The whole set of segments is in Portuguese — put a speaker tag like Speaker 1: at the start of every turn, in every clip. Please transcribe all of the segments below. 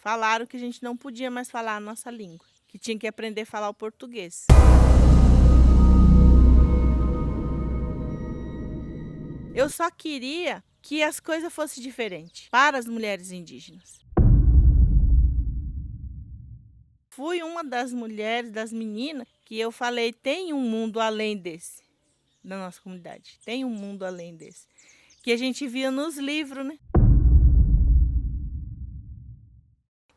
Speaker 1: falaram que a gente não podia mais falar a nossa língua, que tinha que aprender a falar o português. Eu só queria que as coisas fossem diferentes para as mulheres indígenas. Fui uma das mulheres, das meninas, que eu falei, tem um mundo além desse, da nossa comunidade. Tem um mundo além desse. Que a gente via nos livros, né?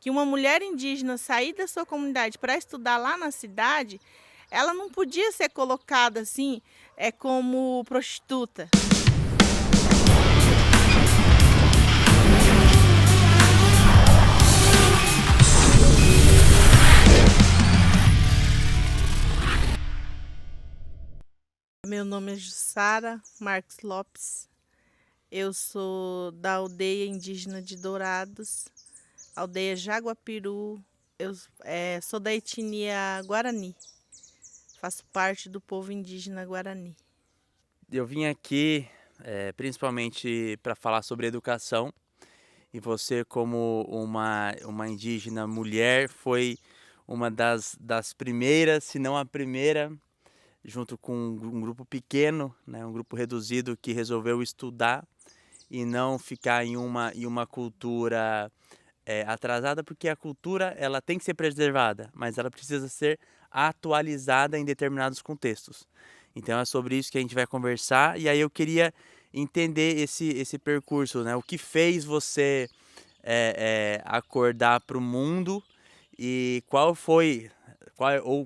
Speaker 1: Que uma mulher indígena sair da sua comunidade para estudar lá na cidade, ela não podia ser colocada assim, como prostituta. Meu nome é Jussara Marques Lopes. Eu sou da aldeia indígena de Dourados, aldeia Jaguapiru. Eu sou da etnia Guarani. Faço parte do povo indígena Guarani.
Speaker 2: Eu vim aqui principalmente para falar sobre educação, e você, como uma indígena mulher, foi uma das primeiras, se não a primeira, junto com um grupo pequeno, né, um grupo reduzido, que resolveu estudar e não ficar em uma cultura atrasada, porque a cultura ela tem que ser preservada, mas ela precisa ser atualizada em determinados contextos. Então é sobre isso que a gente vai conversar, e aí eu queria entender esse percurso, né? O que fez você acordar para o mundo, e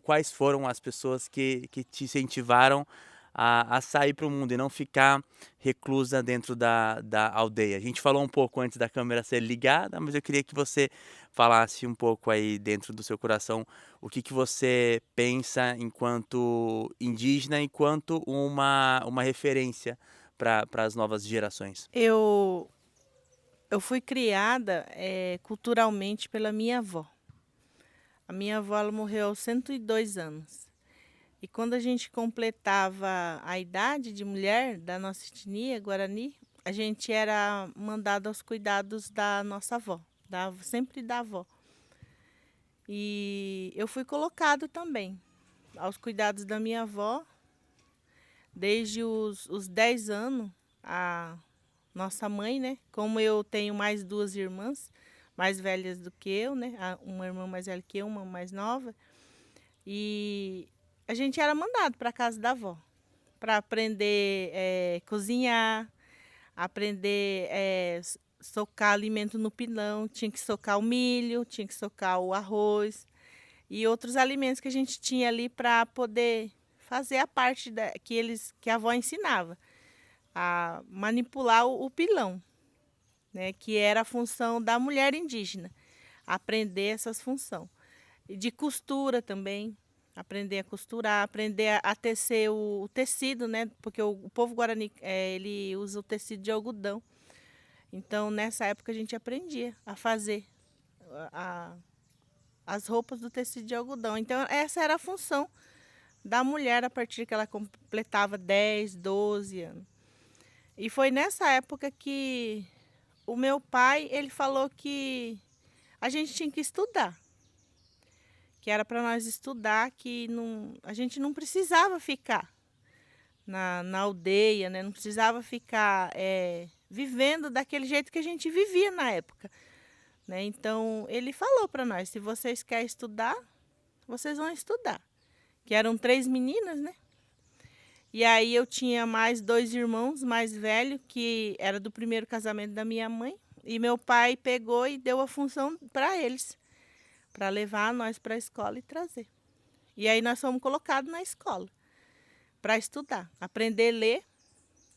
Speaker 2: quais foram as pessoas que te incentivaram a sair para o mundo e não ficar reclusa dentro da aldeia. A gente falou um pouco antes da câmera ser ligada, mas eu queria que você falasse um pouco aí dentro do seu coração o que você pensa enquanto indígena, enquanto uma referência para as novas gerações.
Speaker 1: Eu fui criada culturalmente pela minha avó. A minha avó ela morreu aos 102 anos. E quando a gente completava a idade de mulher da nossa etnia Guarani, a gente era mandado aos cuidados da nossa avó, sempre da avó. E eu fui colocado também aos cuidados da minha avó desde os 10 anos. A nossa mãe, né? Como eu tenho mais duas irmãs mais velhas do que eu, né? Uma irmã mais velha que eu, uma mais nova. E a gente era mandado para a casa da avó para aprender cozinhar, aprender socar alimento no pilão. Tinha que socar o milho, tinha que socar o arroz e outros alimentos que a gente tinha ali para poder fazer a parte que a avó ensinava, a manipular o pilão, né, que era a função da mulher indígena, aprender essas funções. E de costura também, aprender a costurar, aprender a tecer o tecido, né, porque o povo guarani ele usa o tecido de algodão. Então, nessa época, a gente aprendia a fazer as roupas do tecido de algodão. Então, essa era a função da mulher a partir que ela completava 10, 12 anos. E foi nessa época que o meu pai ele falou que a gente tinha que estudar, que era para nós estudar, que não, a gente não precisava ficar na aldeia, né? Não precisava ficar vivendo daquele jeito que a gente vivia na época, né? Então ele falou para nós: se vocês querem estudar, vocês vão estudar. Que eram 3 meninas, né? E aí eu tinha mais 2 irmãos mais velhos, que era do primeiro casamento da minha mãe. E meu pai pegou e deu a função para eles, para levar nós para a escola e trazer. E aí nós fomos colocados na escola para estudar, aprender a ler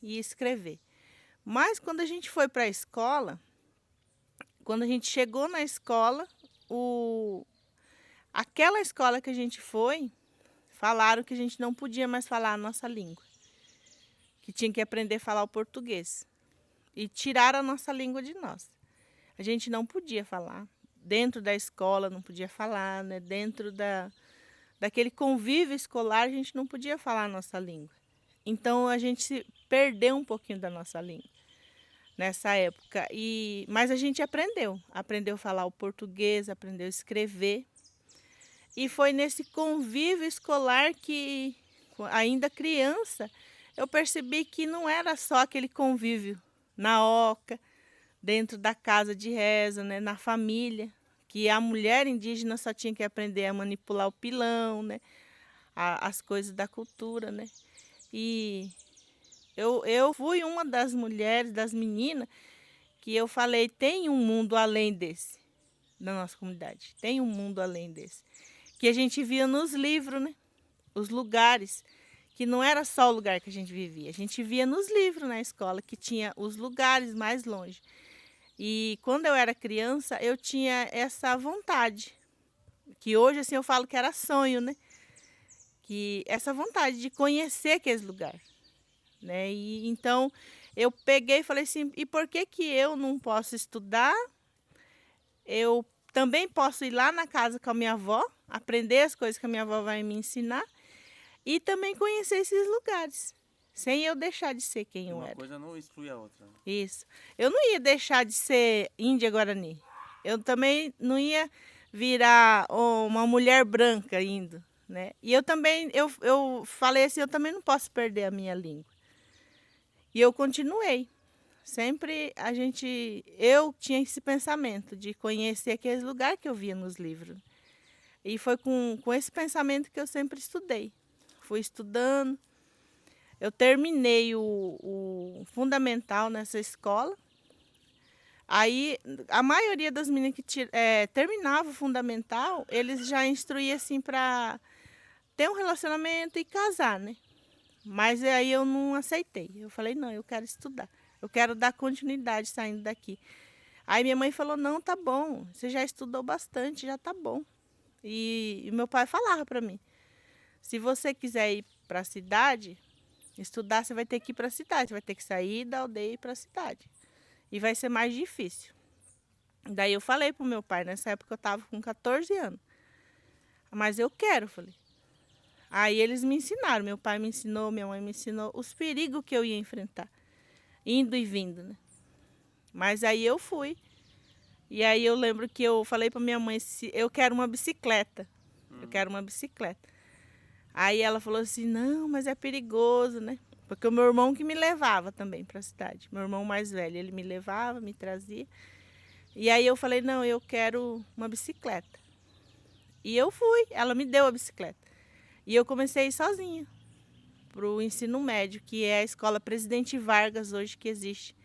Speaker 1: e escrever. Mas quando a gente foi para a escola, quando a gente chegou na escola, aquela escola que a gente foi, falaram que a gente não podia mais falar a nossa língua, que tinha que aprender a falar o português. E tiraram a nossa língua de nós. A gente não podia falar. Dentro da escola não podia falar, né? Dentro daquele convívio escolar a gente não podia falar a nossa língua. Então a gente se perdeu um pouquinho da nossa língua. nessa época. Mas a gente aprendeu a falar o português, aprendeu a escrever. E foi nesse convívio escolar que, ainda criança, eu percebi que não era só aquele convívio na oca, dentro da casa de reza, né, na família, que a mulher indígena só tinha que aprender a manipular o pilão, né, as coisas da cultura, né. E eu fui uma das mulheres, das meninas, que eu falei, tem um mundo além desse, na nossa comunidade, tem um mundo além desse. Que a gente via nos livros, né, os lugares, que não era só o lugar que a gente vivia, a gente via nos livros na escola, que tinha os lugares mais longe. E quando eu era criança, eu tinha essa vontade, que hoje assim eu falo que era sonho, né? Que essa vontade de conhecer aqueles lugares, né? E então eu peguei e falei assim, e por que que eu não posso estudar? Eu também posso ir lá na casa com a minha avó, aprender as coisas que a minha avó vai me ensinar e também conhecer esses lugares, sem eu deixar de ser quem eu
Speaker 2: Uma
Speaker 1: era.
Speaker 2: coisa não exclui a outra.
Speaker 1: Isso. Eu não ia deixar de ser Índia Guarani. Eu também não ia virar uma mulher branca indo, né? E eu também, eu falei assim, eu também não posso perder a minha língua. E eu continuei. Sempre eu tinha esse pensamento de conhecer aqueles lugares que eu via nos livros. E foi com esse pensamento que eu sempre estudei. Fui estudando. Eu terminei o fundamental nessa escola. Aí, a maioria das meninas que terminava o fundamental, eles já instruíam assim para ter um relacionamento e casar, né? Mas aí eu não aceitei. Eu falei, não, eu quero estudar. Eu quero dar continuidade saindo daqui. Aí minha mãe falou, não, tá bom, você já estudou bastante, já tá bom. E meu pai falava para mim, se você quiser ir para a cidade, estudar, você vai ter que ir para a cidade, você vai ter que sair da aldeia e ir para a cidade. E vai ser mais difícil. Daí eu falei pro meu pai, nessa época eu estava com 14 anos. Mas eu quero, falei. Aí eles me ensinaram, meu pai me ensinou, minha mãe me ensinou os perigos que eu ia enfrentar, indo e vindo, né? Mas aí eu fui. E aí eu lembro que eu falei para minha mãe, eu quero uma bicicleta. Eu quero uma bicicleta. Aí ela falou assim, não, mas é perigoso, né? Porque o meu irmão que me levava também para a cidade. Meu irmão mais velho, ele me levava, me trazia. E aí eu falei, não, eu quero uma bicicleta. E eu fui, ela me deu a bicicleta. E eu comecei a ir sozinha para o ensino médio, que é a escola Presidente Vargas hoje que existe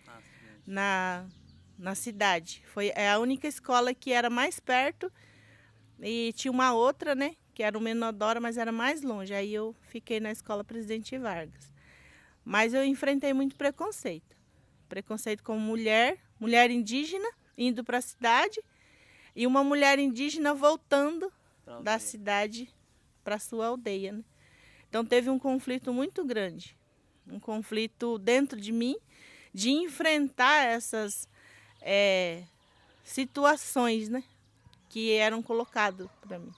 Speaker 1: na cidade. É a única escola que era mais perto e tinha uma outra, né, que era o Menodora, mas era mais longe. Aí eu fiquei na escola Presidente Vargas. Mas eu enfrentei muito preconceito. Preconceito como mulher indígena, indo para a cidade, e uma mulher indígena voltando da cidade para sua aldeia, né? Então teve um conflito muito grande, um conflito dentro de mim, de enfrentar essas situações, né, que eram colocadas para mim.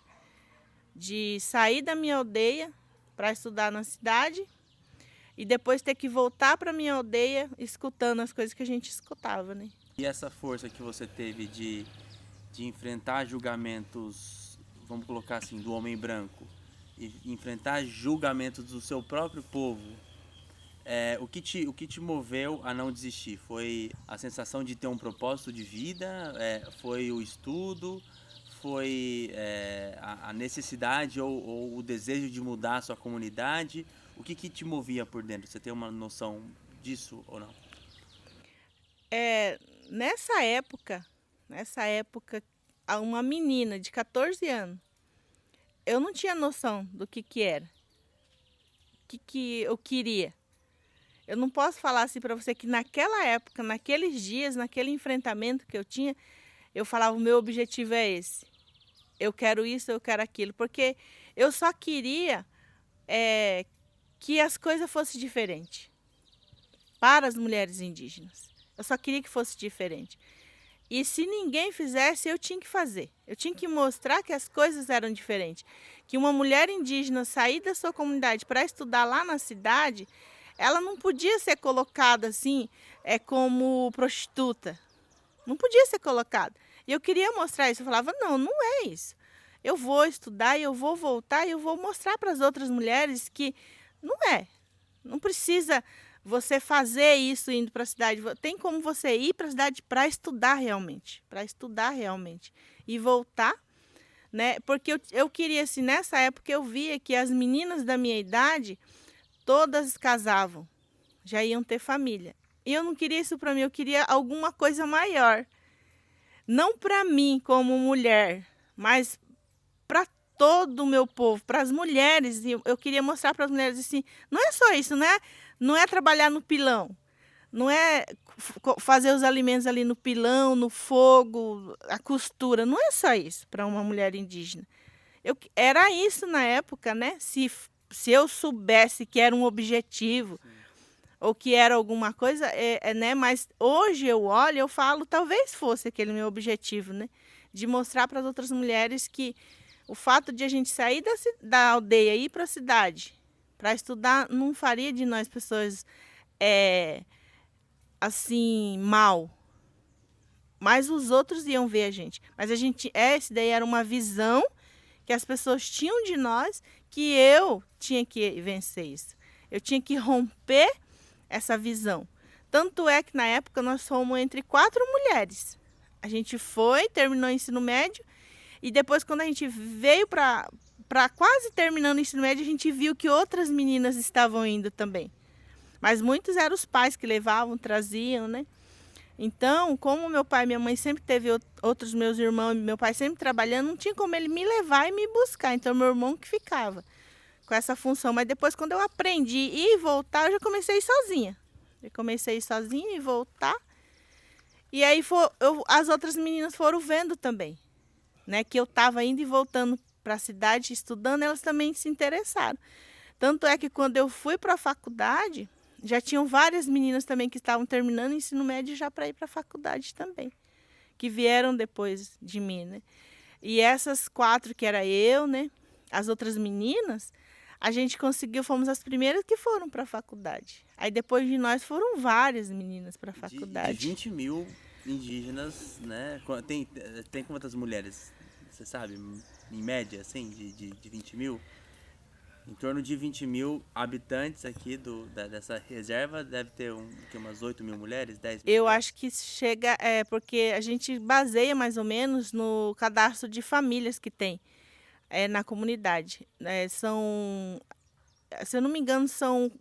Speaker 1: De sair da minha aldeia para estudar na cidade e depois ter que voltar para minha aldeia escutando as coisas que a gente escutava, né?
Speaker 2: E essa força que você teve de enfrentar julgamentos, vamos colocar assim, do homem branco, e enfrentar julgamentos do seu próprio povo, o que te moveu a não desistir? Foi a sensação de ter um propósito de vida? Foi o estudo? Foi a necessidade ou o desejo de mudar a sua comunidade? O que te movia por dentro? Você tem uma noção disso ou não?
Speaker 1: Nessa época, uma menina de 14 anos, eu não tinha noção do que era, o que eu queria. Eu não posso falar assim para você que naquela época, naqueles dias, naquele enfrentamento que eu tinha, eu falava, o meu objetivo é esse. Eu quero isso, eu quero aquilo. Porque eu só queria que as coisas fossem diferentes para as mulheres indígenas. Eu só queria que fosse diferente. E se ninguém fizesse, eu tinha que fazer. Eu tinha que mostrar que as coisas eram diferentes. Que uma mulher indígena sair da sua comunidade para estudar lá na cidade ela não podia ser colocada assim, como prostituta. Não podia ser colocada. E eu queria mostrar isso. Eu falava, não, não é isso. Eu vou estudar e eu vou voltar e eu vou mostrar para as outras mulheres que não é. Não precisa você fazer isso indo para a cidade. Tem como você ir para a cidade para estudar realmente. Para estudar realmente. E voltar, né? Porque eu queria, assim, nessa época eu via que as meninas da minha idade, todas casavam. Já iam ter família. E eu não queria isso para mim, eu queria alguma coisa maior. Não para mim como mulher, mas para todo o meu povo, para as mulheres. Eu queria mostrar para as mulheres assim, não é só isso, não é trabalhar no pilão, não é fazer os alimentos ali no pilão, no fogo, a costura, não é só isso para uma mulher indígena. Era isso na época, né? Se eu soubesse que era um objetivo, ou que era alguma coisa, né? Mas hoje eu olho, eu falo, talvez fosse aquele meu objetivo, né? De mostrar para as outras mulheres que o fato de a gente sair da aldeia e ir para a cidade para estudar não faria de nós pessoas assim mal. Mas os outros iam ver a gente. Mas essa daí era uma visão que as pessoas tinham de nós, que eu tinha que vencer isso. Eu tinha que romper essa visão. Tanto é que na época nós fomos entre 4 mulheres. A gente terminou o ensino médio, e depois quando a gente veio para quase terminando o ensino médio, a gente viu que outras meninas estavam indo também. Mas muitos eram os pais que levavam, traziam, né? Então, como meu pai e minha mãe sempre teve outros meus irmãos, meu pai sempre trabalhando, não tinha como ele me levar e me buscar. Então, meu irmão que ficava com essa função. Mas depois, quando eu aprendi a ir e voltar, eu já comecei a ir sozinha. Eu comecei a ir sozinha e voltar. E aí as outras meninas foram vendo também, né? Que eu estava indo e voltando para a cidade, estudando, elas também se interessaram. Tanto é que quando eu fui para a faculdade, já tinham várias meninas também que estavam terminando o ensino médio já para ir para a faculdade também, que vieram depois de mim, né? E essas 4 que era eu, né? As outras meninas, a gente conseguiu, fomos as primeiras que foram para a faculdade. Aí depois de nós foram várias meninas para a faculdade.
Speaker 2: De 20 mil indígenas, né? Tem quantas mulheres, você sabe, em média, assim, de 20 mil? Em torno de 20 mil habitantes aqui dessa reserva, deve ter umas 8 mil mulheres, 10 mil
Speaker 1: Eu
Speaker 2: mulheres?
Speaker 1: acho que chega, porque a gente baseia mais ou menos no cadastro de famílias que tem na comunidade. Se eu não me engano, são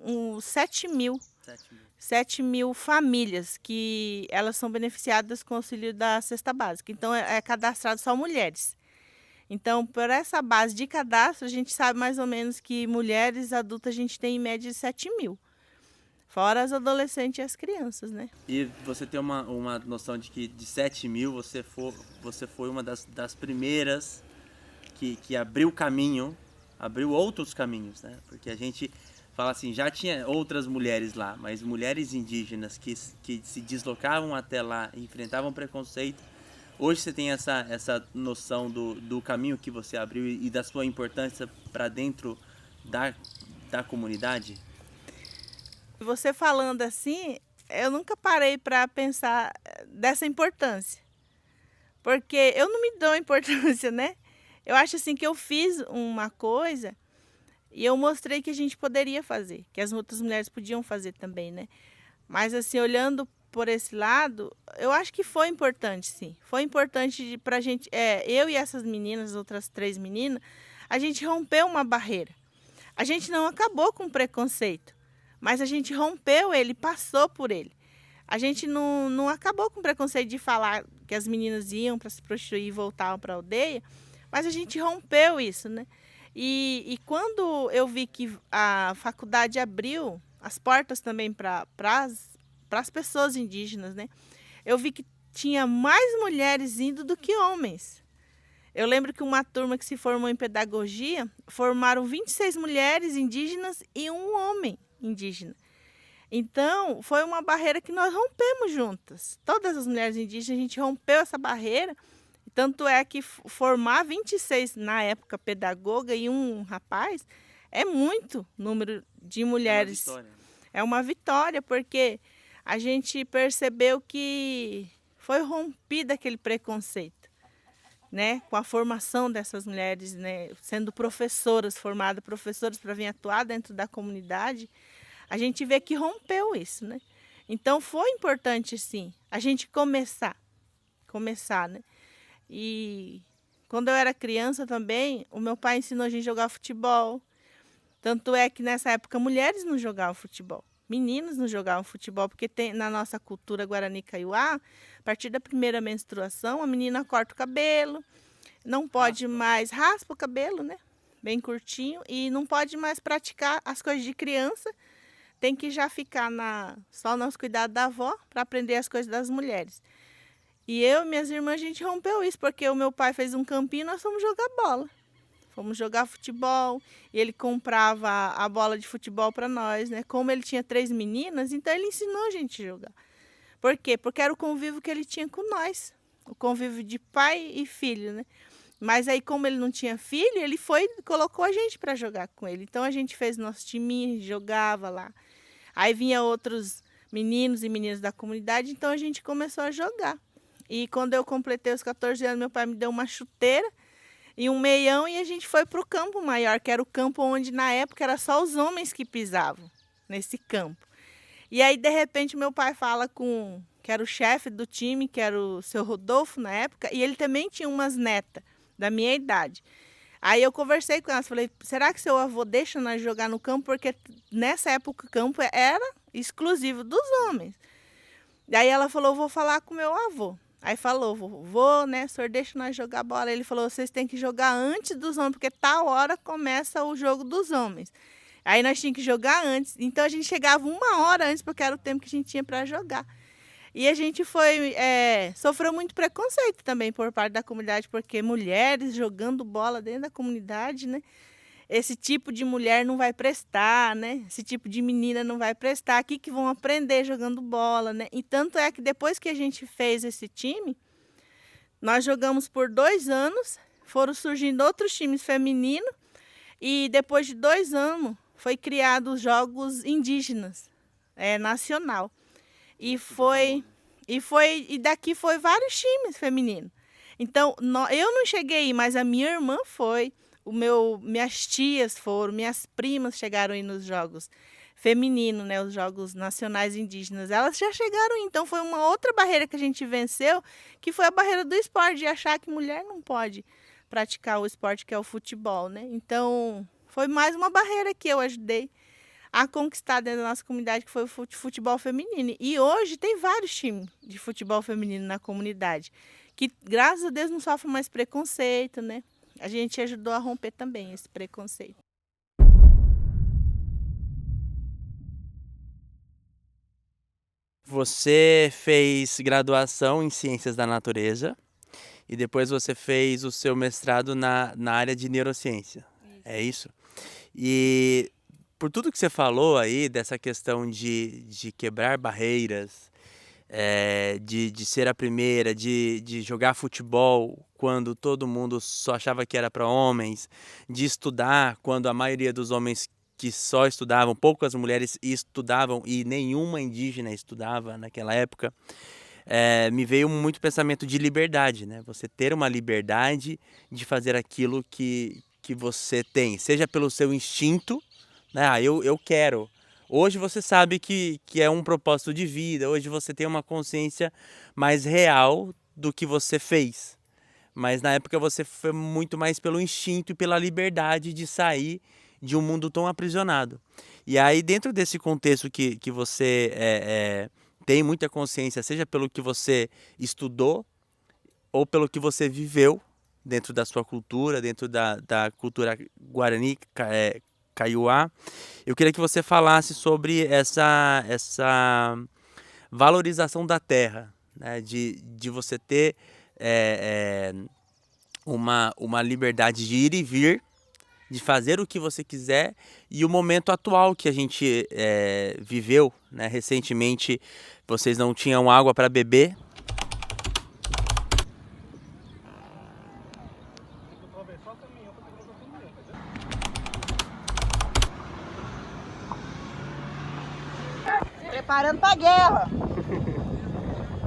Speaker 1: 7 mil.
Speaker 2: 7 mil.
Speaker 1: 7 mil famílias que elas são beneficiadas com o auxílio da cesta básica. Então, é cadastrado só mulheres. Então, por essa base de cadastro, a gente sabe mais ou menos que mulheres adultas a gente tem em média de 7 mil. Fora as adolescentes e as crianças, né?
Speaker 2: E você tem uma noção de que de 7 mil você foi uma das primeiras que abriu caminho, abriu outros caminhos, né? Porque a gente fala assim, já tinha outras mulheres lá, mas mulheres indígenas que se deslocavam até lá e enfrentavam preconceito. Hoje você tem essa noção do caminho que você abriu e da sua importância para dentro da comunidade?
Speaker 1: Você falando assim, eu nunca parei para pensar dessa importância. Porque eu não me dou importância, né? Eu acho assim que eu fiz uma coisa e eu mostrei que a gente poderia fazer, que as outras mulheres podiam fazer também, né? Mas assim, olhando por esse lado, eu acho que foi importante, sim. Foi importante para a gente, eu e essas meninas, as outras 3 meninas, a gente rompeu uma barreira. A gente não acabou com o preconceito, mas a gente rompeu ele, passou por ele. A gente não acabou com o preconceito de falar que as meninas iam para se prostituir e voltavam para a aldeia, mas a gente rompeu isso, né? E quando eu vi que a faculdade abriu as portas também para as pessoas indígenas, né? Eu vi que tinha mais mulheres indo do que homens. Eu lembro que uma turma que se formou em pedagogia, formaram 26 mulheres indígenas e um homem indígena. Então, foi uma barreira que nós rompemos juntas. Todas as mulheres indígenas, a gente rompeu essa barreira. Tanto é que formar 26, na época, pedagoga e um rapaz, é muito número de mulheres.
Speaker 2: É uma vitória.
Speaker 1: É uma vitória, porque a gente percebeu que foi rompido aquele preconceito, né? Com a formação dessas mulheres, né? Sendo professoras, formadas professoras para vir atuar dentro da comunidade, a gente vê que rompeu isso, né? Então foi importante, sim, a gente começar, né? E quando eu era criança também, o meu pai ensinou a gente a jogar futebol. Tanto é que nessa época mulheres não jogavam futebol, meninos não jogavam futebol, porque tem na nossa cultura Guarani Kaiowá, a partir da primeira menstruação, a menina corta o cabelo, não pode mais, raspa o cabelo, né? Bem curtinho, e não pode mais praticar as coisas de criança, tem que já ficar só nos cuidados da avó para aprender as coisas das mulheres. E eu e minhas irmãs, a gente rompeu isso, porque o meu pai fez um campinho e nós fomos jogar bola. Fomos jogar futebol e ele comprava a bola de futebol para nós, né? Como ele tinha 3 meninas, então ele ensinou a gente a jogar. Por quê? Porque era o convívio que ele tinha com nós, o convívio de pai e filho, né? Mas aí, como ele não tinha filho, ele foi e colocou a gente para jogar com ele. Então a gente fez nosso timinho, jogava lá. Aí vinha outros meninos e meninas da comunidade, então a gente começou a jogar. E quando eu completei os 14 anos, meu pai me deu uma chuteira e um meião e a gente foi para o campo maior, que era o campo onde na época era só os homens que pisavam nesse campo. E aí, de repente, meu pai fala que era o chefe do time, que era o seu Rodolfo na época, e ele também tinha umas netas da minha idade. Aí eu conversei com elas, falei, será que seu avô deixa nós jogar no campo? Porque nessa época o campo era exclusivo dos homens. Daí ela falou, vou falar com meu avô. Aí falou, vô, né, o senhor deixa nós jogar bola. Ele falou, vocês têm que jogar antes dos homens, porque tal hora começa o jogo dos homens. Aí nós tínhamos que jogar antes. Então a gente chegava 1 hora antes, porque era o tempo que a gente tinha para jogar. E a gente sofreu muito preconceito também por parte da comunidade, porque mulheres jogando bola dentro da comunidade, né? Esse tipo de mulher não vai prestar, né? Esse tipo de menina não vai prestar. Aqui que vão aprender jogando bola, né? E tanto é que depois que a gente fez esse time, nós jogamos por 2 anos, foram surgindo outros times femininos, e depois de 2 anos foi criado os Jogos Indígenas, nacional. E daqui foi vários times femininos. Então, eu não cheguei, mas a minha irmã foi, minhas tias foram, minhas primas chegaram aí nos jogos femininos, né, os Jogos Nacionais Indígenas. Elas já chegaram, então foi uma outra barreira que a gente venceu, que foi a barreira do esporte, de achar que mulher não pode praticar o esporte que é o futebol, né? Então, foi mais uma barreira que eu ajudei a conquistar dentro da nossa comunidade, que foi o futebol feminino. E hoje tem vários times de futebol feminino na comunidade, que graças a Deus não sofrem mais preconceito, né? A gente ajudou a romper também esse preconceito.
Speaker 2: Você fez graduação em Ciências da Natureza e depois você fez o seu mestrado na área de neurociência. É isso? E por tudo que você falou aí, dessa questão de quebrar barreiras, de ser a primeira, de jogar futebol quando todo mundo só achava que era para homens, de estudar quando a maioria dos homens que só estudavam, poucas mulheres estudavam e nenhuma indígena estudava naquela época, me veio muito pensamento de liberdade, né? Você ter uma liberdade de fazer aquilo que você tem, seja pelo seu instinto, né? Eu quero. Hoje você sabe que é um propósito de vida, hoje você tem uma consciência mais real do que você fez. Mas na época você foi muito mais pelo instinto e pela liberdade de sair de um mundo tão aprisionado. E aí, dentro desse contexto que você tem muita consciência, seja pelo que você estudou ou pelo que você viveu dentro da sua cultura, dentro da cultura Guarani, Kaiowá, eu queria que você falasse sobre essa valorização da terra, né? De você ter uma liberdade de ir e vir, de fazer o que você quiser, e o momento atual que a gente viveu, né? Recentemente vocês não tinham água para beber.
Speaker 3: Preparando pra guerra.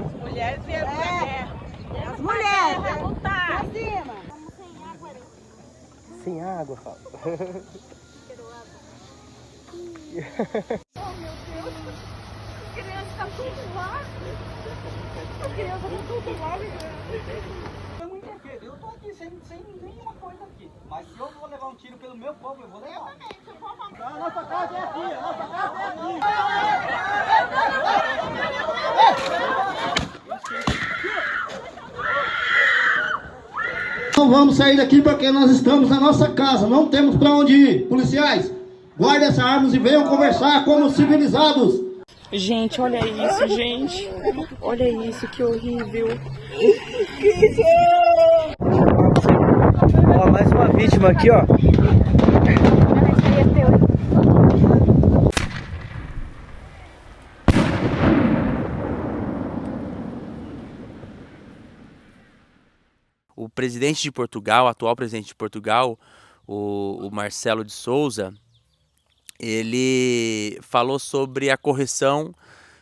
Speaker 1: As mulheres vieram pra guerra.
Speaker 3: As mulheres.
Speaker 1: Pra lutar.
Speaker 3: Pra cima.
Speaker 4: Sem água, fala.
Speaker 3: Oh, meu Deus. A criança tá tudo lá. A criança tá tudo lá.
Speaker 5: Eu não entendo, eu tô aqui sem nenhuma coisa aqui. Mas se eu vou levar um tiro pelo meu povo, eu vou levar. Eu também, se eu for uma... A nossa casa é aqui, a nossa casa é aqui.
Speaker 6: Não vamos sair daqui porque nós estamos na nossa casa, não temos para onde ir. Policiais, guardem essas armas e venham conversar como civilizados.
Speaker 7: Gente, olha isso, gente. Olha isso, que horrível.
Speaker 4: Ó, mais uma vítima aqui, ó.
Speaker 2: O presidente de Portugal, o atual presidente de Portugal, o Marcelo de Souza, ele falou sobre a correção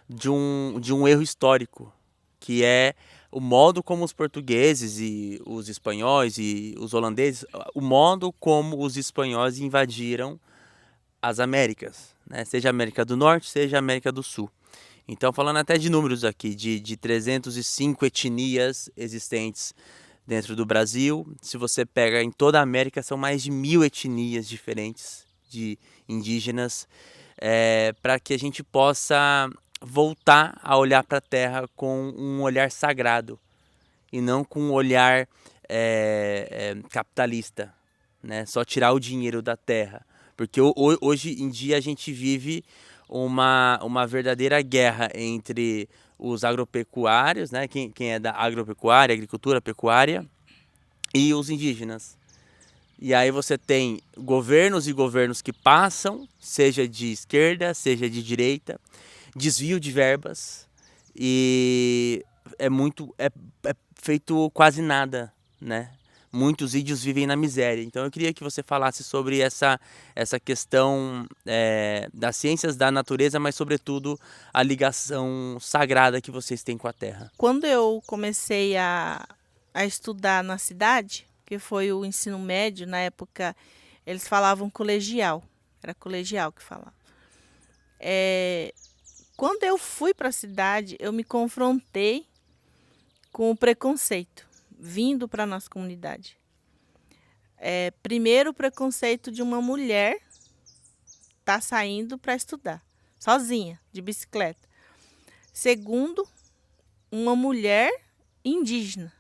Speaker 2: de um erro histórico, que é o modo como os portugueses e os espanhóis e os holandeses, o modo como os espanhóis invadiram as Américas, né? Seja a América do Norte, seja a América do Sul. Então, falando até de números aqui, de 305 etnias existentes dentro do Brasil, se você pega em toda a América, são mais de 1000 etnias diferentes de indígenas, para que a gente possa voltar a olhar para a terra com um olhar sagrado e não com um olhar capitalista, né? Só tirar o dinheiro da terra. Porque hoje em dia a gente vive uma verdadeira guerra entre os agropecuários, né? Quem é da agropecuária, agricultura, pecuária, e os indígenas. E aí você tem governos e governos que passam, seja de esquerda, seja de direita, desvio de verbas, e é feito quase nada, né? Muitos índios vivem na miséria. Então eu queria que você falasse sobre essa questão das ciências da natureza, mas sobretudo a ligação sagrada que vocês têm com a terra.
Speaker 1: Quando eu comecei a estudar na cidade, que foi o ensino médio, na época eles falavam colegial, era colegial que falava. Quando eu fui para a cidade, eu me confrontei com o preconceito vindo para a nossa comunidade. Primeiro, o preconceito de uma mulher estar saindo para estudar, sozinha, de bicicleta. Segundo, uma mulher indígena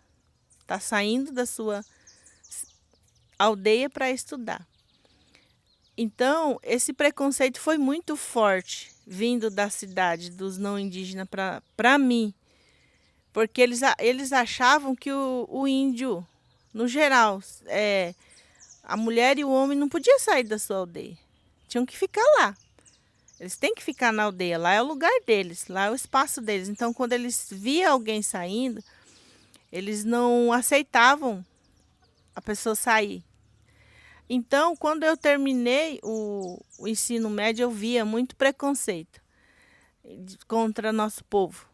Speaker 1: está saindo da sua aldeia para estudar. Então, esse preconceito foi muito forte, vindo da cidade, dos não indígenas para mim. Porque eles achavam que o índio, no geral, a mulher e o homem não podiam sair da sua aldeia. Tinham que ficar lá. Eles têm que ficar na aldeia. Lá é o lugar deles, lá é o espaço deles. Então, quando eles viam alguém saindo, eles não aceitavam a pessoa sair. Então, quando eu terminei o ensino médio, eu via muito preconceito contra nosso povo.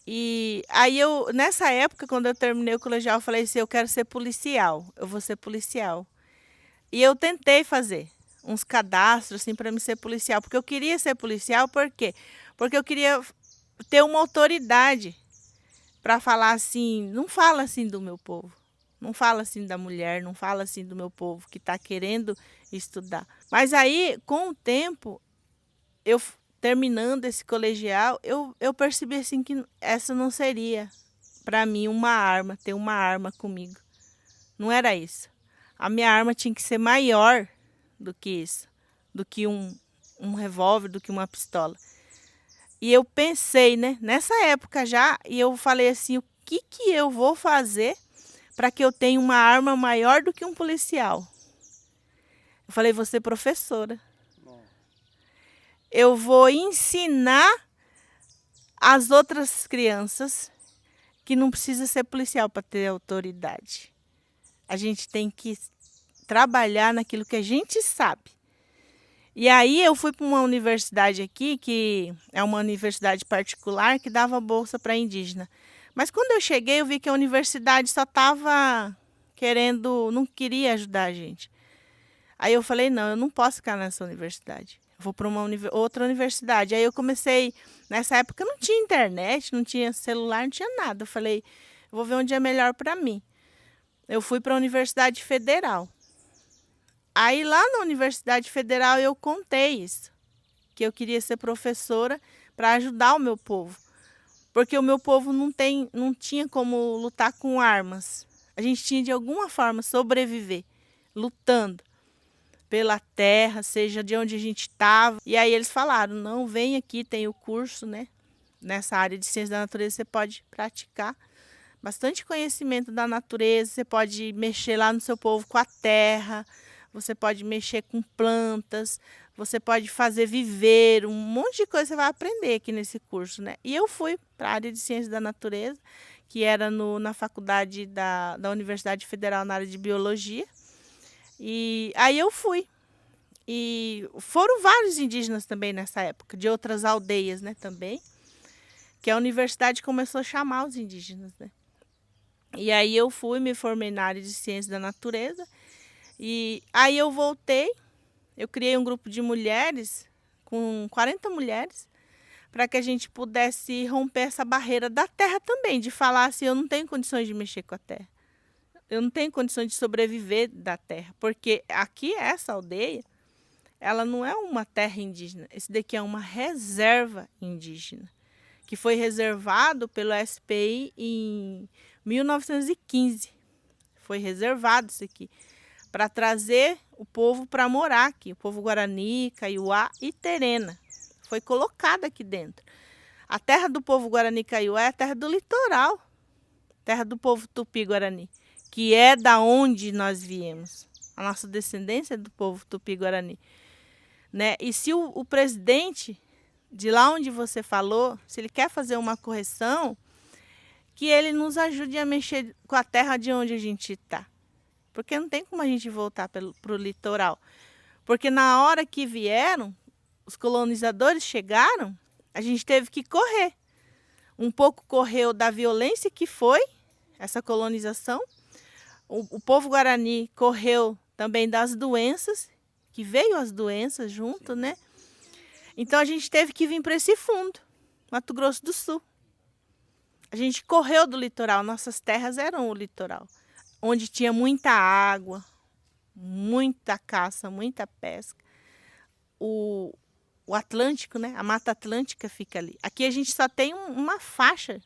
Speaker 1: E aí nessa época, quando eu terminei o colegial, eu falei assim, eu quero ser policial, eu vou ser policial. E eu tentei fazer uns cadastros assim para me ser policial, porque eu queria ser policial, por quê? Porque eu queria ter uma autoridade para falar assim, não fala assim do meu povo, não fala assim da mulher, não fala assim do meu povo que está querendo estudar. Mas aí, com o tempo, eu terminando esse colegial, eu percebi assim que essa não seria para mim uma arma, ter uma arma comigo. Não era isso. A minha arma tinha que ser maior do que isso, do que um revólver, do que uma pistola. E eu pensei, né, nessa época já, e eu falei assim, o que eu vou fazer para que eu tenha uma arma maior do que um policial? Eu falei, vou ser professora. Eu vou ensinar as outras crianças que não precisa ser policial para ter autoridade. A gente tem que trabalhar naquilo que a gente sabe. E aí eu fui para uma universidade aqui, que é uma universidade particular, que dava bolsa para indígena. Mas quando eu cheguei, eu vi que a universidade só estava querendo, não queria ajudar a gente. Aí eu falei, não, eu não posso ficar nessa universidade. Eu vou para uma outra universidade. Aí eu comecei, nessa época não tinha internet, não tinha celular, não tinha nada. Eu falei, eu vou ver onde é melhor para mim. Eu fui para a Universidade Federal. Aí lá na Universidade Federal eu contei isso, que eu queria ser professora para ajudar o meu povo. Porque o meu povo não tinha como lutar com armas. A gente tinha de alguma forma sobreviver, lutando pela terra, seja de onde a gente estava. E aí eles falaram, não, vem aqui, tem o curso, né? Nessa área de ciência da natureza você pode praticar bastante conhecimento da natureza, você pode mexer lá no seu povo com a terra, você pode mexer com plantas, você pode fazer viveiro, um monte de coisa você vai aprender aqui nesse curso, né? E eu fui para a área de ciência da natureza, que era na faculdade da Universidade Federal na área de biologia. E aí eu fui. E foram vários indígenas também nessa época, de outras aldeias, né, também, que a universidade começou a chamar os indígenas, né? E aí eu fui, me formei na área de ciência da natureza. E aí eu voltei, eu criei um grupo de mulheres, com 40 mulheres, para que a gente pudesse romper essa barreira da terra também, de falar assim, eu não tenho condições de mexer com a terra. Eu não tenho condições de sobreviver da terra, porque aqui, essa aldeia, ela não é uma terra indígena, esse daqui é uma reserva indígena, que foi reservado pelo SPI em 1915. Foi reservado isso aqui, para trazer o povo para morar aqui, o povo Guarani, Kaiowá e Terena. Foi colocado aqui dentro. A terra do povo Guarani e Kaiowá é a terra do litoral, terra do povo Tupi-Guarani, que é da onde nós viemos. A nossa descendência é do povo Tupi-Guarani, né? E se o presidente de lá onde você falou, se ele quer fazer uma correção, que ele nos ajude a mexer com a terra de onde a gente está. Porque não tem como a gente voltar para o litoral. Porque na hora que vieram, os colonizadores chegaram, a gente teve que correr. Um pouco correu da violência que foi essa colonização. O povo Guarani correu também das doenças, que veio as doenças junto, né? Então a gente teve que vir para esse fundo, Mato Grosso do Sul. A gente correu do litoral, nossas terras eram o litoral, onde tinha muita água, muita caça, muita pesca. O Atlântico, né? A Mata Atlântica fica ali. Aqui a gente só tem uma faixa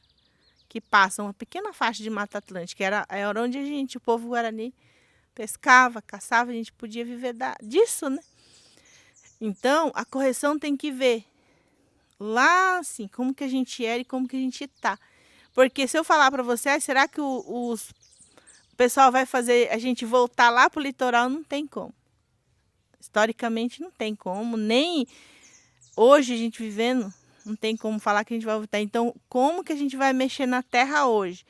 Speaker 1: que passa, uma pequena faixa de Mata Atlântica. Era onde o povo Guarani, pescava, caçava, a gente podia viver disso, né? Então, a correção tem que ver lá, assim, como que a gente era e como que a gente está. Porque se eu falar para você, será que o pessoal vai fazer a gente voltar lá para o litoral? Não tem como. Historicamente não tem como, nem hoje a gente vivendo, não tem como falar que a gente vai voltar. Então, como que a gente vai mexer na terra hoje?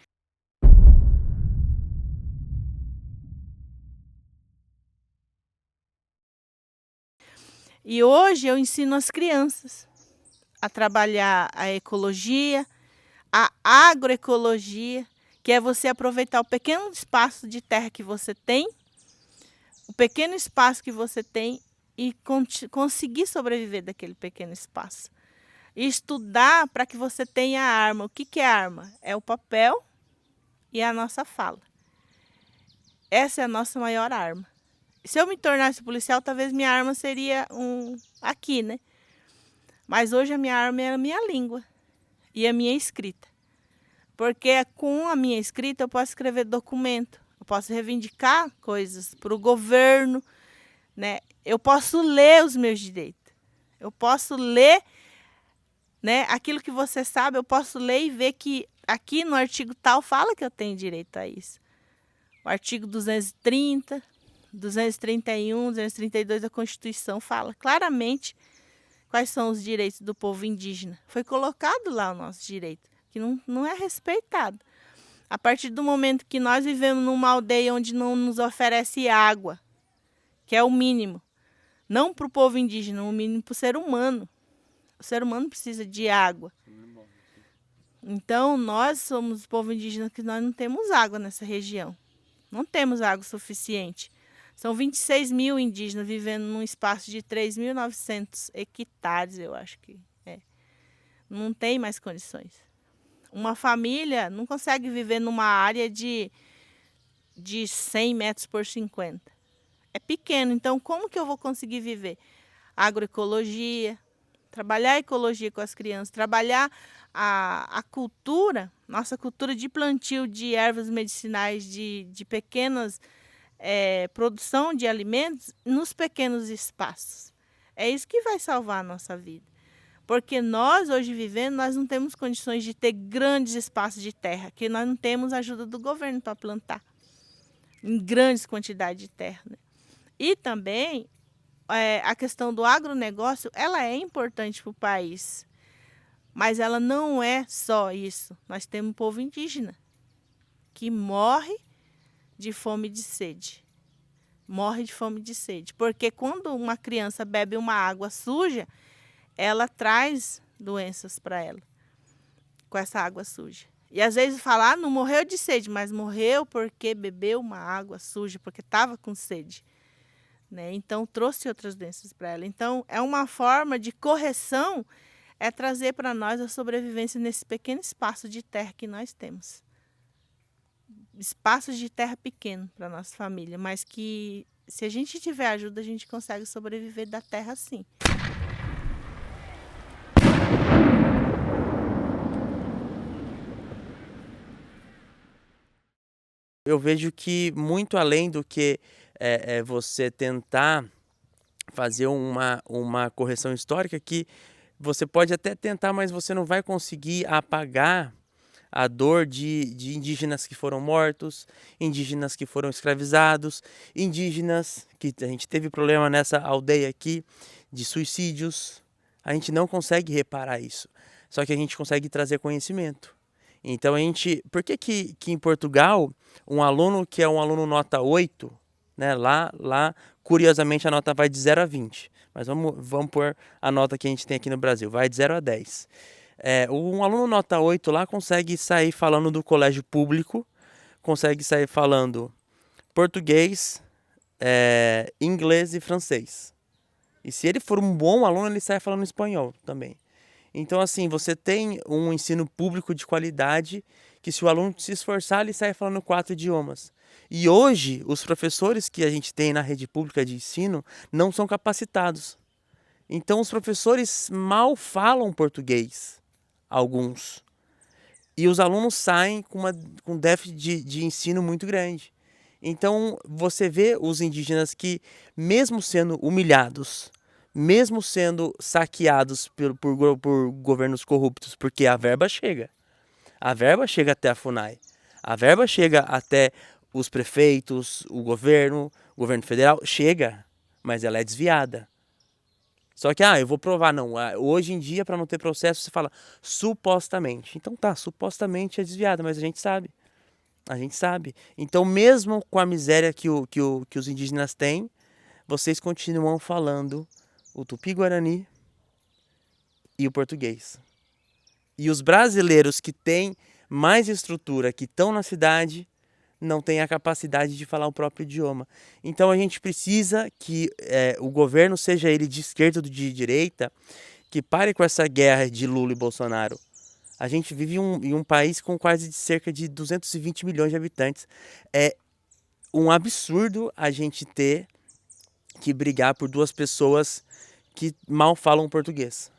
Speaker 1: E hoje eu ensino as crianças a trabalhar a ecologia, a agroecologia, que é você aproveitar o pequeno espaço de terra que você tem, o pequeno espaço que você tem e conseguir sobreviver daquele pequeno espaço. E estudar para que você tenha a arma. O que é arma? É o papel e a nossa fala. Essa é a nossa maior arma. Se eu me tornasse policial, talvez minha arma seria aqui, né? Mas hoje a minha arma é a minha língua e a minha escrita. Porque com a minha escrita eu posso escrever documento, eu posso reivindicar coisas para o governo, né? Eu posso ler os meus direitos, eu posso ler, né, aquilo que você sabe, eu posso ler e ver que aqui no artigo tal fala que eu tenho direito a isso. O artigo 230, 231, 232 da Constituição fala claramente quais são os direitos do povo indígena. Foi colocado lá o nosso direito, que não é respeitado. A partir do momento que nós vivemos numa aldeia onde não nos oferece água, que é o mínimo, Não para o povo indígena, no mínimo para o ser humano. O ser humano precisa de água. Então, nós somos o povo indígena que nós não temos água nessa região. Não temos água suficiente. São 26 mil indígenas vivendo num espaço de 3.900 hectares, eu acho que é. Não tem mais condições. Uma família não consegue viver numa área de 100 metros por 50. É pequeno, então como que eu vou conseguir viver? Agroecologia, trabalhar a ecologia com as crianças, trabalhar a cultura, nossa cultura de plantio de ervas medicinais, de pequenas produção de alimentos nos pequenos espaços. É isso que vai salvar a nossa vida. Porque nós, hoje vivendo, nós não temos condições de ter grandes espaços de terra, que nós não temos ajuda do governo para plantar em grandes quantidades de terra, né? E também a questão do agronegócio, ela é importante para o país, mas ela não é só isso. Nós temos um povo indígena que morre de fome e de sede. Morre de fome e de sede. Porque quando uma criança bebe uma água suja, ela traz doenças para ela com essa água suja. E às vezes fala, não morreu de sede, mas morreu porque bebeu uma água suja, porque estava com sede, né? Então trouxe outras doenças para ela. Então é uma forma de correção, é trazer para nós a sobrevivência nesse pequeno espaço de terra que nós temos. Espaços de terra pequeno para nossa família, mas que se a gente tiver ajuda, a gente consegue sobreviver da terra sim.
Speaker 2: Eu vejo que muito além do que você tentar fazer uma correção histórica, que você pode até tentar, mas você não vai conseguir apagar a dor de indígenas que foram mortos, indígenas que foram escravizados, indígenas que a gente teve problema nessa aldeia aqui de suicídios. A gente não consegue reparar isso, só que a gente consegue trazer conhecimento. Então por que em Portugal, um aluno que é um aluno nota 8, né, lá curiosamente a nota vai de 0 a 20, mas vamos pôr a nota que a gente tem aqui no Brasil, vai de 0 a 10. Um aluno nota 8 lá consegue sair falando do colégio público, consegue sair falando português, inglês e francês. E se ele for um bom aluno, ele sai falando espanhol também. Então, assim, você tem um ensino público de qualidade que, se o aluno se esforçar, ele sai falando 4 idiomas. E hoje, os professores que a gente tem na rede pública de ensino não são capacitados. Então, os professores mal falam português, alguns. E os alunos saem com déficit de ensino muito grande. Então, você vê os indígenas que, mesmo sendo humilhados, mesmo sendo saqueados por governos corruptos, porque a verba chega até a FUNAI, a verba chega até os prefeitos, o governo federal, chega, mas ela é desviada. Só que, eu vou provar, não, hoje em dia, para não ter processo, você fala supostamente. Então tá, supostamente é desviada, mas a gente sabe. Então, mesmo com a miséria que os indígenas têm, vocês continuam falando o tupi-guarani e o português. E os brasileiros que têm mais estrutura, que estão na cidade, não têm a capacidade de falar o próprio idioma. Então a gente precisa que o governo, seja ele de esquerda ou de direita, que pare com essa guerra de Lula e Bolsonaro. A gente vive em um país com quase cerca de 220 milhões de habitantes. É um absurdo a gente ter que brigar por duas pessoas que mal falam português.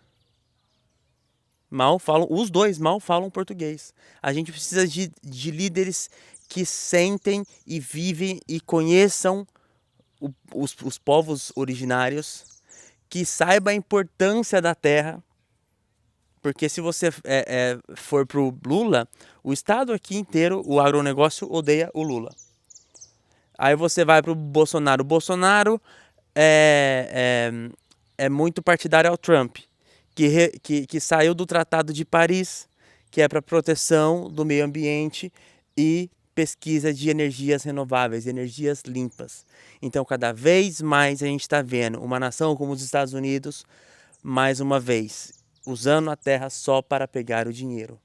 Speaker 2: Os dois mal falam português. A gente precisa de líderes que sentem e vivem e conheçam os povos originários, que saibam a importância da terra. Porque se você for pro Lula, o estado aqui inteiro, o agronegócio odeia o Lula. Aí você vai pro Bolsonaro. O Bolsonaro é muito partidário ao Trump, que saiu do Tratado de Paris, que é para proteção do meio ambiente e pesquisa de energias renováveis, energias limpas. Então, cada vez mais a gente está vendo uma nação como os Estados Unidos, mais uma vez, usando a terra só para pegar o dinheiro.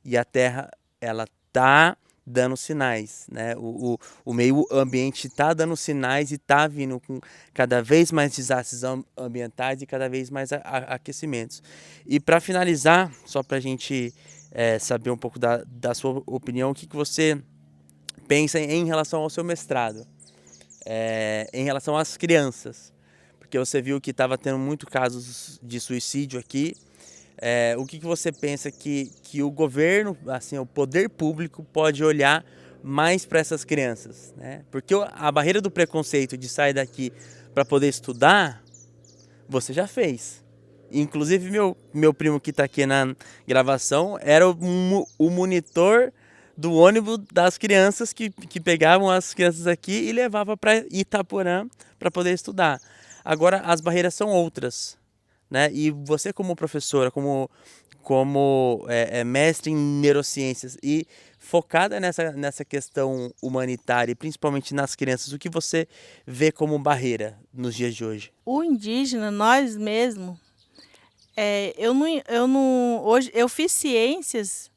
Speaker 2: E a terra, ela está dando sinais, né? O meio ambiente está dando sinais e está vindo com cada vez mais desastres ambientais e cada vez mais aquecimentos. E para finalizar, só para a gente saber um pouco da sua opinião, o que você pensa em relação ao seu mestrado, em relação às crianças, porque você viu que estava tendo muitos casos de suicídio aqui. O que você pensa que o governo, assim, o poder público pode olhar mais para essas crianças, né? Porque a barreira do preconceito de sair daqui para poder estudar, você já fez. Inclusive meu primo que está aqui na gravação era o monitor do ônibus das crianças que pegavam as crianças aqui e levavam para Itaporã para poder estudar. Agora as barreiras são outras, né? E você como professora, como mestre em neurociências e focada nessa questão humanitária, e principalmente nas crianças, o que você vê como barreira nos dias de hoje?
Speaker 1: O indígena, nós mesmos, hoje eu fiz ciências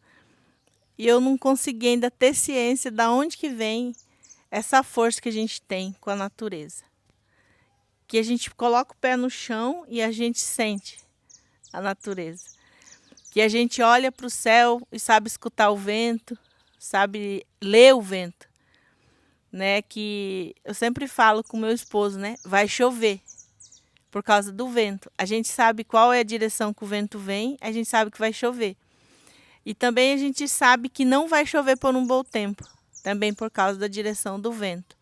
Speaker 1: e eu não consegui ainda ter ciência de onde que vem essa força que a gente tem com a natureza. Que a gente coloca o pé no chão e a gente sente a natureza. Que a gente olha para o céu e sabe escutar o vento, sabe ler o vento. Né? Que eu sempre falo com meu esposo, né? Vai chover por causa do vento. A gente sabe qual é a direção que o vento vem, a gente sabe que vai chover. E também a gente sabe que não vai chover por um bom tempo, também por causa da direção do vento.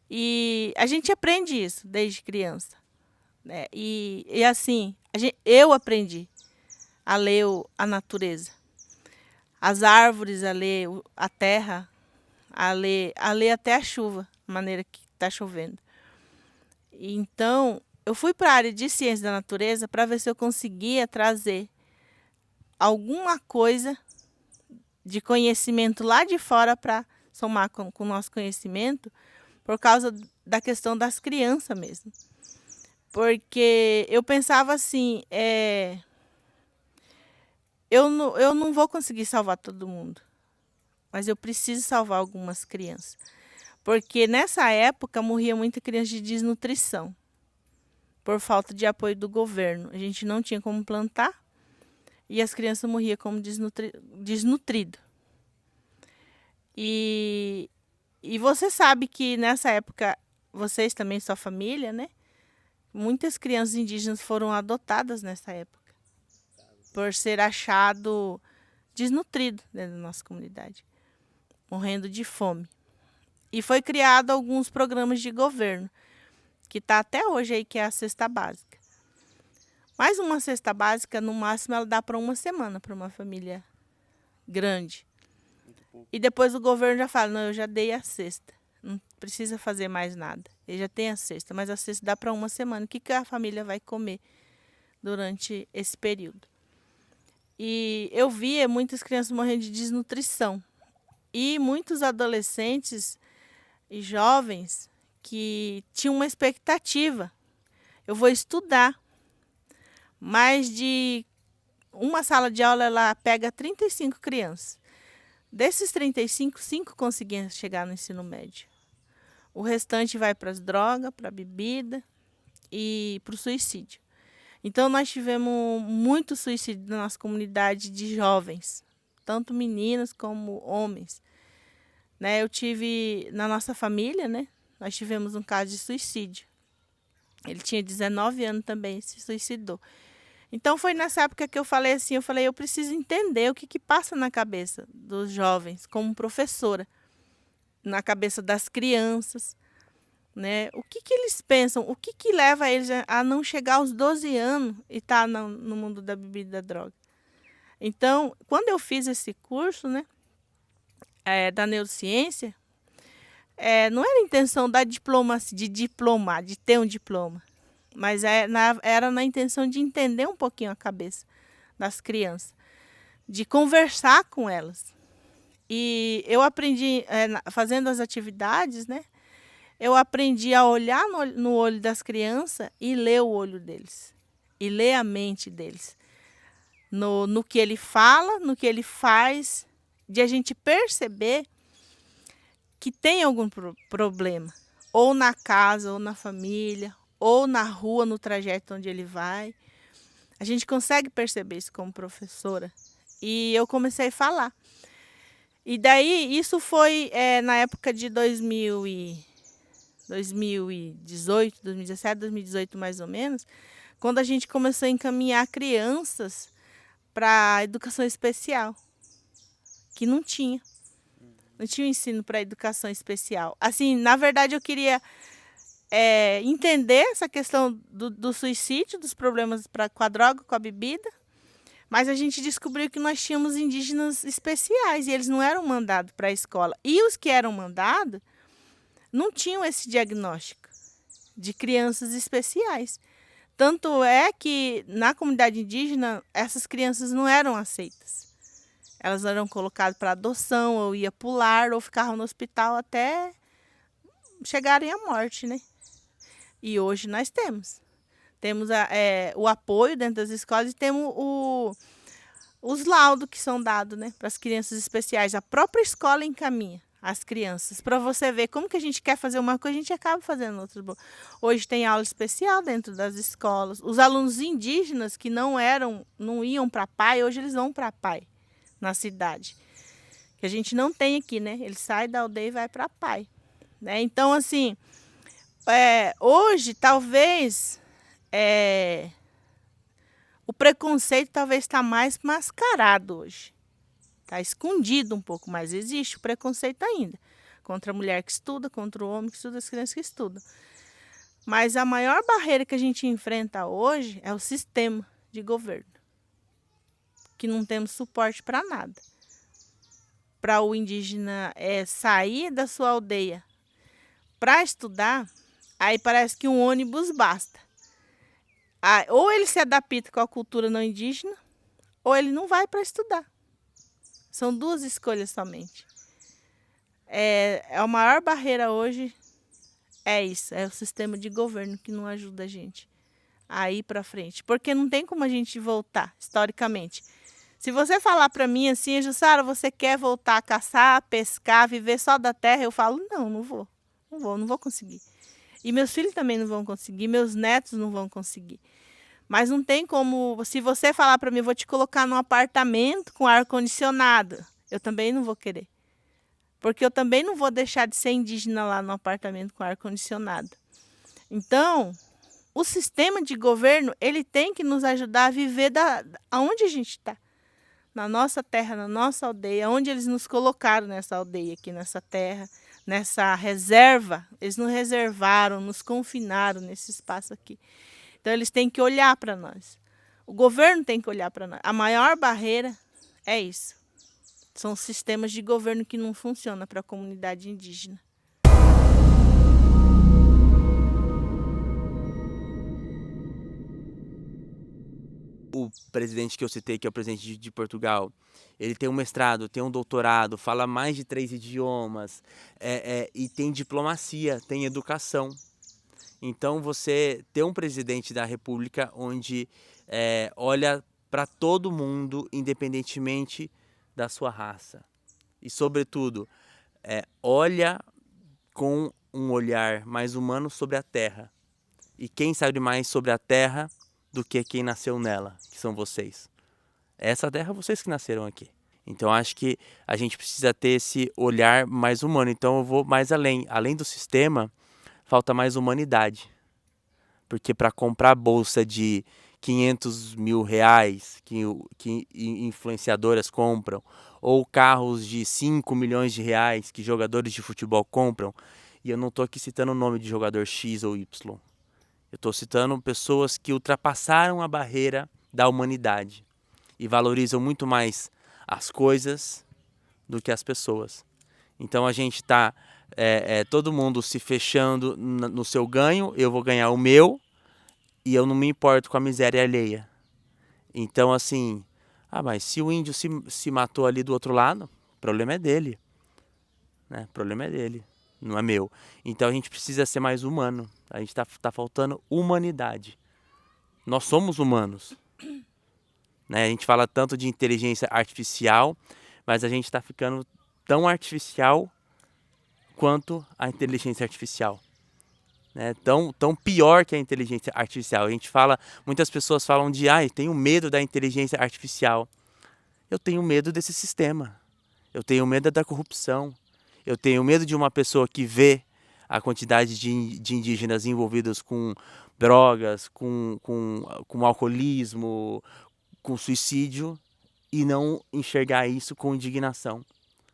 Speaker 1: E a gente aprende isso desde criança, né? E assim, eu aprendi a ler a natureza, as árvores, a ler a terra, a ler até a chuva, a maneira que está chovendo. Então, eu fui para a área de ciência da natureza para ver se eu conseguia trazer alguma coisa de conhecimento lá de fora para somar com o nosso conhecimento, por causa da questão das crianças mesmo. Porque eu pensava assim, eu não vou conseguir salvar todo mundo, mas eu preciso salvar algumas crianças. Porque nessa época morria muita criança de desnutrição, por falta de apoio do governo. A gente não tinha como plantar e as crianças morriam como desnutrido. E você sabe que nessa época, vocês também, sua família, né? Muitas crianças indígenas foram adotadas nessa época, por ser achado desnutrido dentro da nossa comunidade, morrendo de fome. E foi criado alguns programas de governo, que está até hoje aí, que é a cesta básica. Mas uma cesta básica, no máximo, ela dá para uma semana para uma família grande. E depois o governo já fala, não, eu já dei a cesta, não precisa fazer mais nada. Ele já tem a cesta, mas a cesta dá para uma semana. O que a família vai comer durante esse período? E eu via muitas crianças morrendo de desnutrição. E muitos adolescentes e jovens que tinham uma expectativa. Eu vou estudar. Mais de uma sala de aula, ela pega 35 crianças. Desses 35, 5 conseguiam chegar no ensino médio. O restante vai para as drogas, para a bebida e para o suicídio. Então, nós tivemos muito suicídio na nossa comunidade de jovens, tanto meninas como homens. Né? Eu tive, na nossa família, né? Nós tivemos um caso de suicídio. Ele tinha 19 anos também, se suicidou. Então, foi nessa época que eu falei assim, eu preciso entender o que passa na cabeça dos jovens, como professora, na cabeça das crianças, né? O que eles pensam, o que leva eles a não chegar aos 12 anos e estar no mundo da bebida e da droga. Então, quando eu fiz esse curso, né, da neurociência, não era a intenção da diplomacia, de ter um diploma, mas era na intenção de entender um pouquinho a cabeça das crianças, de conversar com elas. E eu aprendi, fazendo as atividades, né? Eu aprendi a olhar no olho das crianças e ler o olho deles. E ler a mente deles. No que ele fala, no que ele faz, de a gente perceber que tem algum problema. Ou na casa, ou na família, ou na rua, no trajeto onde ele vai. A gente consegue perceber isso como professora. E eu comecei a falar. E daí, isso foi na época de 2018, 2017, 2018 mais ou menos, quando a gente começou a encaminhar crianças para a educação especial, que não tinha. Não tinha ensino para educação especial. Assim, na verdade, eu queria entender essa questão do suicídio, dos problemas com a droga, com a bebida, mas a gente descobriu que nós tínhamos indígenas especiais e eles não eram mandados para a escola. E os que eram mandados não tinham esse diagnóstico de crianças especiais. Tanto é que na comunidade indígena essas crianças não eram aceitas. Elas eram colocadas para adoção, ou ia pular, ou ficavam no hospital até chegarem à morte, né? E hoje nós temos. Temos o apoio dentro das escolas e temos os laudos que são dados, né, para as crianças especiais. A própria escola encaminha as crianças. Para você ver como que a gente quer fazer uma coisa, a gente acaba fazendo outra. Hoje tem aula especial dentro das escolas. Os alunos indígenas que não iam para PAI, hoje eles vão para PAI na cidade. Que a gente não tem aqui, né? Ele sai da aldeia e vai para PAI. Né? Então, assim, hoje talvez o preconceito talvez está mais mascarado hoje. Está escondido um pouco, mas existe o preconceito ainda. Contra a mulher que estuda, contra o homem que estuda, as crianças que estudam. Mas a maior barreira que a gente enfrenta hoje é o sistema de governo. Que não temos suporte para nada. Para o indígena sair da sua aldeia para estudar, aí parece que um ônibus basta. Ou ele se adapta com a cultura não indígena, ou ele não vai para estudar. São duas escolhas somente. A maior barreira hoje é isso, é o sistema de governo que não ajuda a gente a ir para frente. Porque não tem como a gente voltar, historicamente. Se você falar para mim assim, Jussara, você quer voltar a caçar, pescar, viver só da terra? Eu falo, não vou. Não vou conseguir. E meus filhos também não vão conseguir, meus netos não vão conseguir. Mas não tem como, se você falar para mim, eu vou te colocar num apartamento com ar-condicionado, eu também não vou querer. Porque eu também não vou deixar de ser indígena lá no apartamento com ar-condicionado. Então, o sistema de governo, ele tem que nos ajudar a viver aonde a gente está. Na nossa terra, na nossa aldeia, onde eles nos colocaram nessa aldeia aqui, nessa terra, nessa reserva. Eles nos reservaram, nos confinaram nesse espaço aqui. Então, eles têm que olhar para nós. O governo tem que olhar para nós. A maior barreira é isso. São os sistemas de governo que não funcionam para a comunidade indígena.
Speaker 2: O presidente que eu citei, que é o presidente de Portugal, ele tem um mestrado, tem um doutorado, fala mais de 3 idiomas, e tem diplomacia, tem educação. Então, você ter um presidente da República onde olha para todo mundo, independentemente da sua raça. E, sobretudo, olha com um olhar mais humano sobre a terra. E quem sabe mais sobre a terra do que quem nasceu nela, que são vocês. Essa terra, vocês que nasceram aqui. Então, acho que a gente precisa ter esse olhar mais humano. Então, eu vou mais além. Além do sistema, falta mais humanidade. Porque para comprar bolsa de 500 mil reais que influenciadoras compram, ou carros de 5 milhões de reais que jogadores de futebol compram, e eu não estou aqui citando o nome de jogador X ou Y. Eu estou citando pessoas que ultrapassaram a barreira da humanidade e valorizam muito mais as coisas do que as pessoas. Então a gente está todo mundo se fechando no seu ganho, eu vou ganhar o meu e eu não me importo com a miséria alheia. Então assim, mas se o índio se matou ali do outro lado, O problema é dele, né? O problema é dele, não é meu. Então a gente precisa ser mais humano. A gente tá faltando humanidade. Nós somos humanos, né? A gente fala tanto de inteligência artificial, mas a gente está ficando tão artificial quanto a inteligência artificial, né? Tão pior que a inteligência artificial. A gente fala, muitas pessoas falam de, tenho medo da inteligência artificial. Eu tenho medo desse sistema. Eu tenho medo da corrupção. Eu tenho medo de uma pessoa que vê a quantidade de indígenas envolvidos com drogas, com alcoolismo, com suicídio, e não enxergar isso com indignação.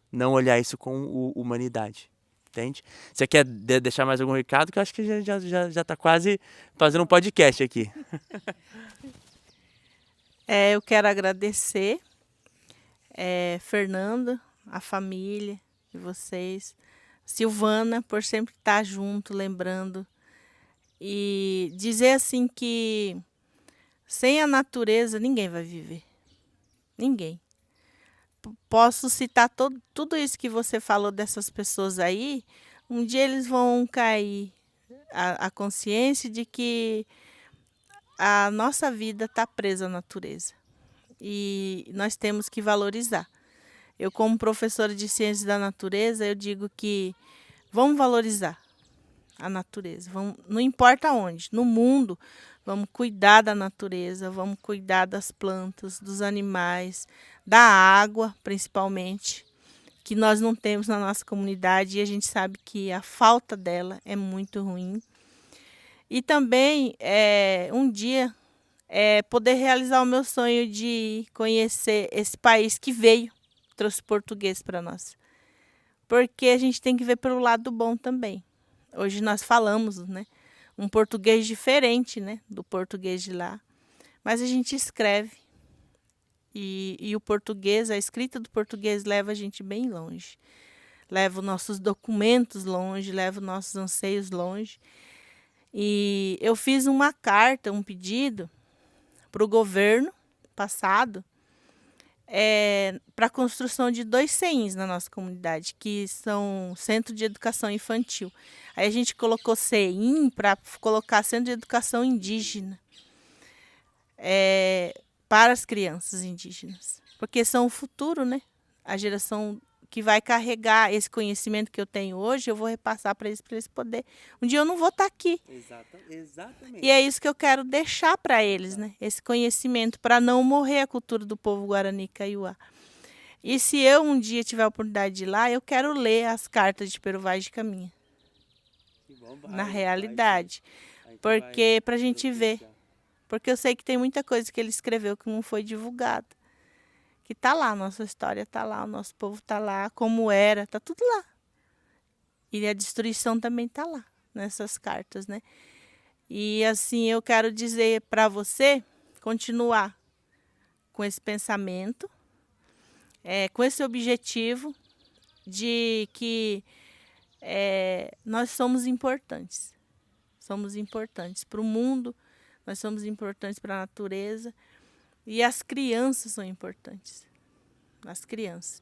Speaker 2: Não olhar isso com humanidade. Entende? Você quer deixar mais algum recado? Que eu acho que já tá quase fazendo um podcast aqui.
Speaker 1: Eu quero agradecer, Fernando, a família de vocês, Silvana, por sempre estar junto, lembrando. E dizer assim que sem a natureza ninguém vai viver. Ninguém. Posso citar tudo isso que você falou dessas pessoas aí. Um dia eles vão cair a consciência de que a nossa vida está presa à natureza. E nós temos que valorizar. Eu, como professora de ciências da natureza, eu digo que vamos valorizar a natureza. Não importa onde, no mundo, vamos cuidar da natureza, vamos cuidar das plantas, dos animais, da água, principalmente, que nós não temos na nossa comunidade e a gente sabe que a falta dela é muito ruim. E também, um dia, poder realizar o meu sonho de conhecer esse país que trouxe português para nós. Porque a gente tem que ver pelo lado bom também. Hoje nós falamos, né, um português diferente, né, do português de lá. Mas a gente escreve. E o português, a escrita do português leva a gente bem longe. Leva os nossos documentos longe, leva os nossos anseios longe. E eu fiz uma carta, um pedido para o governo passado, para a construção de 2 CEINs na nossa comunidade, que são Centro de Educação Infantil. Aí a gente colocou CEIN para colocar Centro de Educação Indígena para as crianças indígenas, porque são o futuro, né? A geração que vai carregar esse conhecimento que eu tenho hoje, eu vou repassar para eles poderem. Um dia eu não vou estar aqui. Exatamente. E é isso que eu quero deixar para eles, né? Esse conhecimento, para não morrer a cultura do povo Guarani Kaiowá. E se eu um dia tiver a oportunidade de ir lá, eu quero ler as cartas de Pero Vaz de Caminha. Na realidade. Porque para a gente ver. Porque eu sei que tem muita coisa que ele escreveu que não foi divulgada. Que está lá, nossa história está lá, o nosso povo está lá, como era, está tudo lá. E a destruição também está lá, nessas cartas, né? E assim, eu quero dizer para você, continuar com esse pensamento, com esse objetivo de que nós somos importantes. Somos importantes para o mundo, nós somos importantes para a natureza. E as crianças são importantes. As crianças.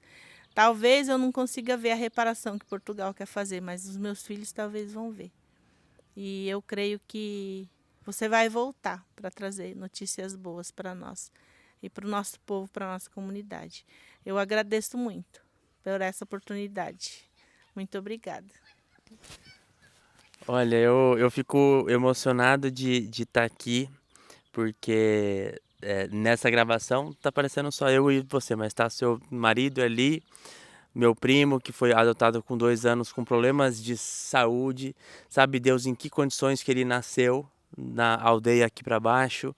Speaker 1: Talvez eu não consiga ver a reparação que Portugal quer fazer, mas os meus filhos talvez vão ver. E eu creio que você vai voltar para trazer notícias boas para nós e para o nosso povo, para a nossa comunidade. Eu agradeço muito por essa oportunidade. Muito obrigada.
Speaker 2: Olha, eu fico emocionado de estar aqui, porque nessa gravação tá parecendo só eu e você, mas tá seu marido ali, meu primo que foi adotado com 2 anos com problemas de saúde, sabe Deus em que condições que ele nasceu, na aldeia aqui para baixo.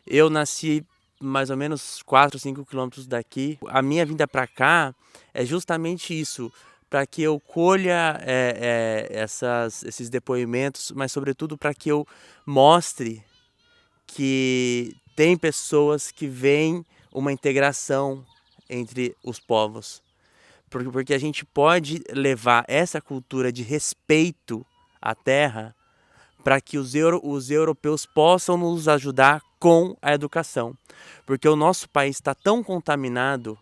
Speaker 2: Eu nasci mais ou menos 4, 5 quilômetros daqui. A minha vinda para cá é justamente isso, para que eu colha esses depoimentos, mas sobretudo para que eu mostre que tem pessoas que veem uma integração entre os povos. Porque a gente pode levar essa cultura de respeito à terra para que os europeus possam nos ajudar com a educação. Porque o nosso país está tão contaminado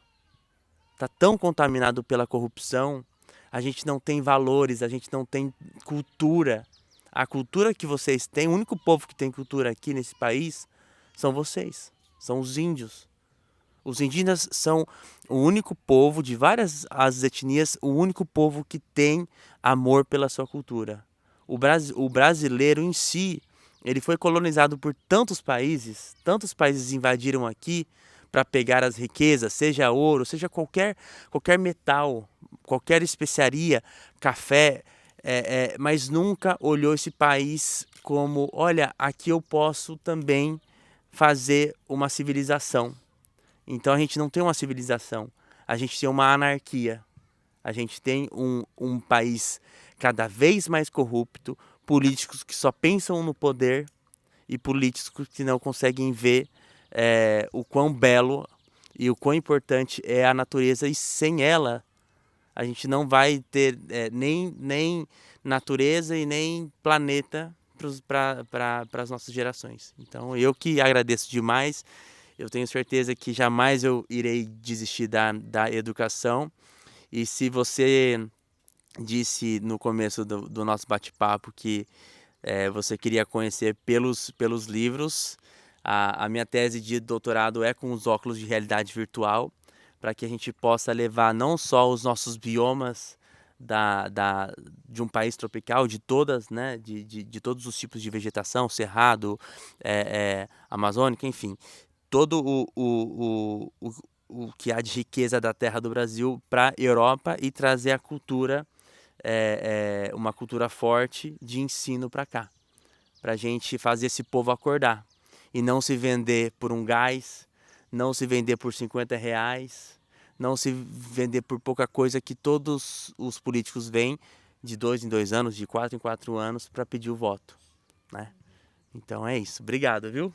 Speaker 2: está tão contaminado pela corrupção, a gente não tem valores, a gente não tem cultura. A cultura que vocês têm, o único povo que tem cultura aqui nesse país são vocês, são os índios. Os indígenas são o único povo de várias as etnias, o único povo que tem amor pela sua cultura. O brasileiro em si, ele foi colonizado por tantos países invadiram aqui para pegar as riquezas, seja ouro, seja qualquer metal, qualquer especiaria, café, mas nunca olhou esse país como, olha, aqui eu posso também fazer uma civilização. Então a gente não tem uma civilização, a gente tem uma anarquia. A gente tem um país cada vez mais corrupto, políticos que só pensam no poder e políticos que não conseguem ver o quão belo e o quão importante é a natureza, e sem ela a gente não vai ter nem natureza e nem planeta para as nossas gerações. Então eu que agradeço demais, eu tenho certeza que jamais eu irei desistir da educação. E se você disse no começo do nosso bate-papo que você queria conhecer pelos livros, a minha tese de doutorado é com os óculos de realidade virtual, para que a gente possa levar não só os nossos biomas de um país tropical, de todas, né, de todos os tipos de vegetação, cerrado, amazônica, enfim, todo o que há de riqueza da terra do Brasil para a Europa e trazer a cultura, uma cultura forte de ensino para cá, para a gente fazer esse povo acordar e não se vender por um gás, não se vender por R$50, não se vender por pouca coisa que todos os políticos vêm de 2 em 2 anos, de 4 em 4 anos para pedir o voto, né? Então é isso. Obrigado, viu?